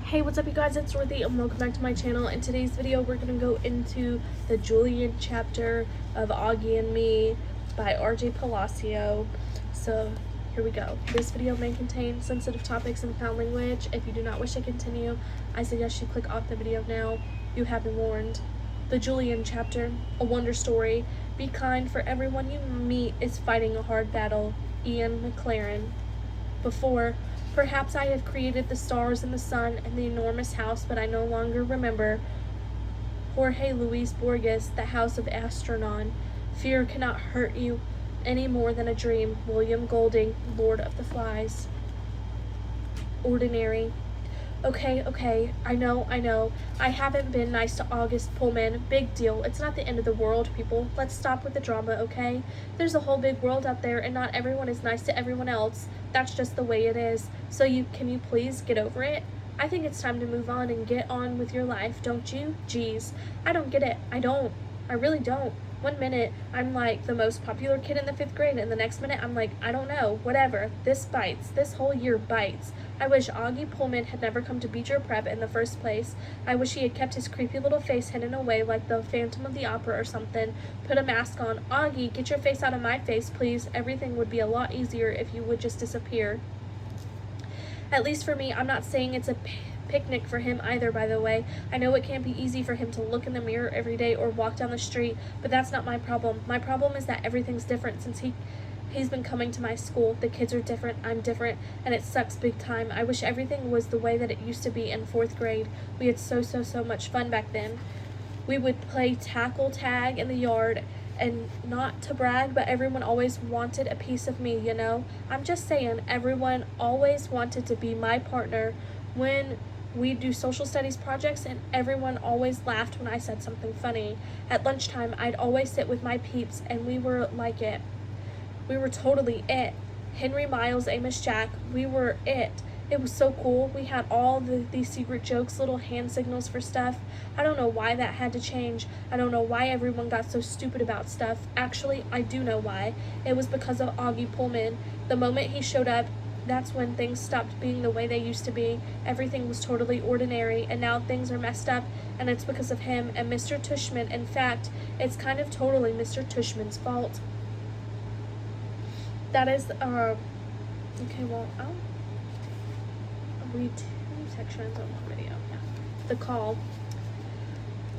Hey, what's up you guys, it's Dorothy and welcome back to my channel. In today's video we're going to go into the Julian chapter of Auggie and Me by R.J. Palacio. So here we go. This video may contain sensitive topics and foul language. If you do not wish to continue, I suggest you click off the video now. You have been warned. The Julian chapter, a wonder story. Be kind, for everyone you meet is fighting a hard battle. Ian McLaren. Before, perhaps I have created the stars and the sun and the enormous house, but I no longer remember. Jorge Luis Borges, the House of Astronon. Fear cannot hurt you any more than a dream. William Golding, Lord of the Flies. Ordinary. Okay, I know. I haven't been nice to August Pullman. Big deal. It's not the end of the world, people. Let's stop with the drama, okay? There's a whole big world out there, and not everyone is nice to everyone else. That's just the way it is. So can you please get over it? I think it's time to move on and get on with your life, don't you? Geez, I don't get it. I really don't. 1 minute, I'm like the most popular kid in the 5th grade, and the next minute, I'm like, I don't know, whatever. This bites. This whole year bites. I wish Auggie Pullman had never come to Beecher Prep in the first place. I wish he had kept his creepy little face hidden away like the Phantom of the Opera or something. Put a mask on. Auggie, get your face out of my face, please. Everything would be a lot easier if you would just disappear. At least for me. I'm not saying it's a picnic for him either, by the way. I know it can't be easy for him to look in the mirror every day or walk down the street, but that's not my problem. My problem is that everything's different since he's been coming to my school. The kids are different, I'm different, and it sucks big time. I wish everything was the way that it used to be in 4th grade. We had so much fun back then. We would play tackle tag in the yard, and not to brag, but everyone always wanted a piece of me, you know? I'm just saying, everyone always wanted to be my partner when we do social studies projects, and everyone always laughed when I said something funny. At lunchtime, I'd always sit with my peeps, and we were like it. We were totally it. Henry, Miles, Amos, Jack, we were it. It was so cool. We had all these secret jokes, little hand signals for stuff. I don't know why that had to change. I don't know why everyone got so stupid about stuff. Actually, I do know why. It was because of Auggie Pullman. The moment he showed up, that's when things stopped being the way they used to be. Everything was totally ordinary, and now things are messed up, and it's because of him and Mr. Tushman. In fact, it's kind of totally Mr. Tushman's fault. That is, okay, well, I'll read 2 sections on one video. Yeah. The call.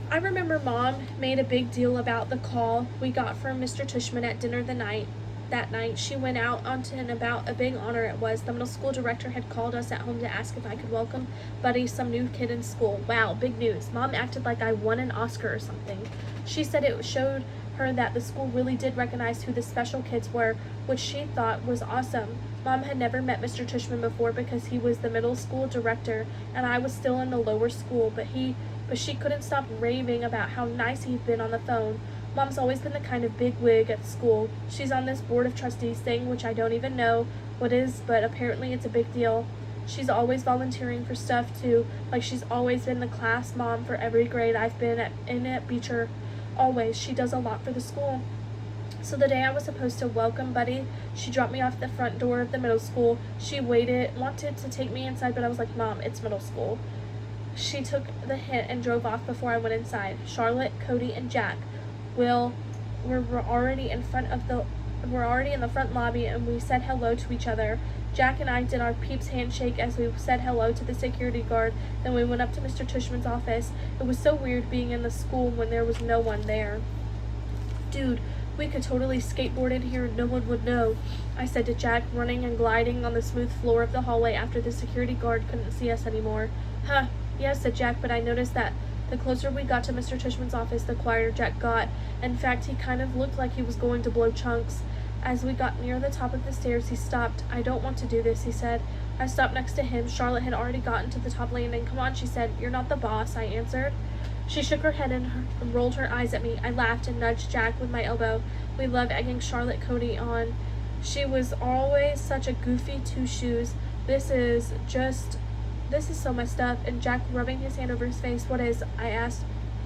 I remember Mom made a big deal about the call we got from Mr. Tushman at dinner that night. She went out onto and about a big honor it was. The middle school director had called us at home to ask if I could welcome Buddy, some new kid in school. Wow, big news. Mom acted like I won an Oscar or something. She said it showed her that the school really did recognize who the special kids were, which she thought was awesome. Mom had never met Mr. Tushman before because he was the middle school director and I was still in the lower school, but she couldn't stop raving about how nice he'd been on the phone. Mom's always been the kind of big wig at school. She's on this board of trustees thing, which I don't even know what is, but apparently it's a big deal. She's always volunteering for stuff too, like she's always been the class mom for every grade I've been in at Beecher. Always. She does a lot for the school. So the day I was supposed to welcome Buddy, she dropped me off at the front door of the middle school. She wanted to take me inside, but I was like, Mom, it's middle school. She took the hint and drove off before I went inside. Charlotte, Cody, and Jack were already in the front lobby, and we said hello to each other. Jack and I did our peeps handshake as we said hello to the security guard. Then we went up to Mr. Tushman's office. It was so weird being in the school when there was no one there. Dude, we could totally skateboard in here and no one would know, I said to Jack, running and gliding on the smooth floor of the hallway after the security guard couldn't see us anymore. Huh, yes, said Jack, but I noticed that the closer we got to Mr. Tushman's office, the quieter Jack got. In fact, he kind of looked like he was going to blow chunks. As we got near the top of the stairs, he stopped. I don't want to do this, he said. I stopped next to him. Charlotte had already gotten to the top landing. Come on, she said. You're not the boss, I answered. She shook her head and rolled her eyes at me. I laughed and nudged Jack with my elbow. We loved egging Charlotte Cody on. She was always such a goofy two-shoes. This is so messed up. And Jack rubbing his hand over his face. What is? I asked.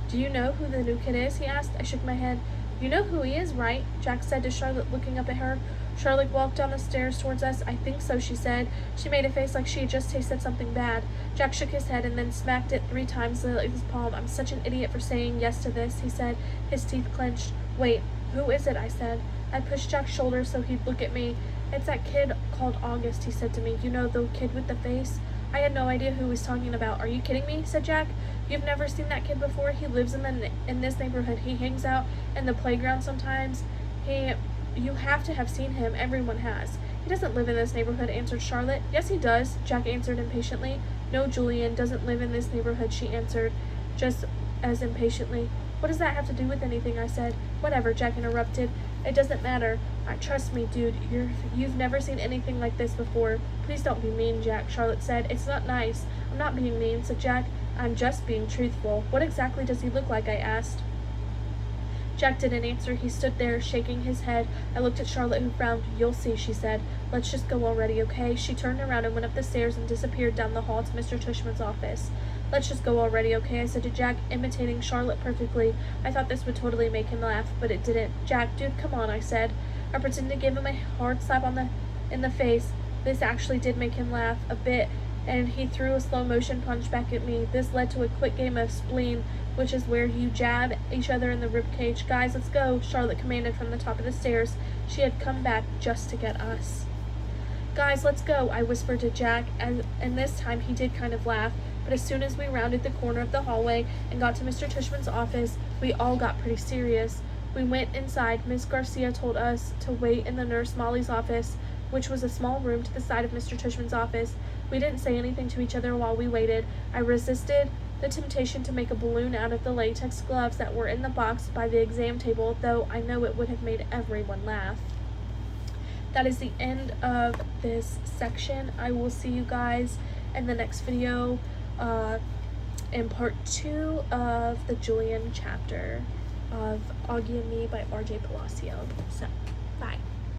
Do you know who the new kid is? He asked. I shook my head. You know who he is, right? Jack said to Charlotte, looking up at her. Charlotte walked down the stairs towards us. I think so, she said. She made a face like she had just tasted something bad. Jack shook his head and then smacked it 3 times with his palm. I'm such an idiot for saying yes to this, he said, his teeth clenched. Wait, who is it? I said. I pushed Jack's shoulder so he'd look at me. It's that kid called August, he said to me. You know, the kid with the face? I had no idea who he was talking about. Are you kidding me? Said Jack. You've never seen that kid before? He lives in this neighborhood. He hangs out in the playground sometimes. You have to have seen him. Everyone has. He doesn't live in this neighborhood, answered Charlotte. Yes, he does, Jack answered impatiently. No, Julian doesn't live in this neighborhood, she answered, just as impatiently. What does that have to do with anything? I said. Whatever, Jack interrupted. It doesn't matter. Trust me, dude. You've never seen anything like this before. Please don't be mean, Jack, Charlotte said. It's not nice. I'm not being mean, said Jack. I'm just being truthful. What exactly does he look like? I asked. Jack didn't answer. He stood there, shaking his head. I looked at Charlotte, who frowned. You'll see, she said. Let's just go already, okay? She turned around and went up the stairs and disappeared down the hall to Mr. Tushman's office. Let's just go already, okay? I said to Jack, imitating Charlotte perfectly. I thought this would totally make him laugh, but it didn't. Jack, dude, come on, I said. I pretended to give him a hard slap in the face. This actually did make him laugh a bit, and he threw a slow-motion punch back at me. This led to a quick game of spleen, which is where you jab each other in the ribcage. Guys, let's go, Charlotte commanded from the top of the stairs. She had come back just to get us. Guys, let's go, I whispered to Jack, and this time he did kind of laugh. But as soon as we rounded the corner of the hallway and got to Mr. Tushman's office, we all got pretty serious. We went inside. Miss Garcia told us to wait in the nurse Molly's office, which was a small room to the side of Mr. Tushman's office. We didn't say anything to each other while we waited. I resisted the temptation to make a balloon out of the latex gloves that were in the box by the exam table, though I know it would have made everyone laugh. That is the end of this section. I will see you guys in the next video in part 2 of the Julian chapter of Auggie and Me by R.J. Palacio. So, bye.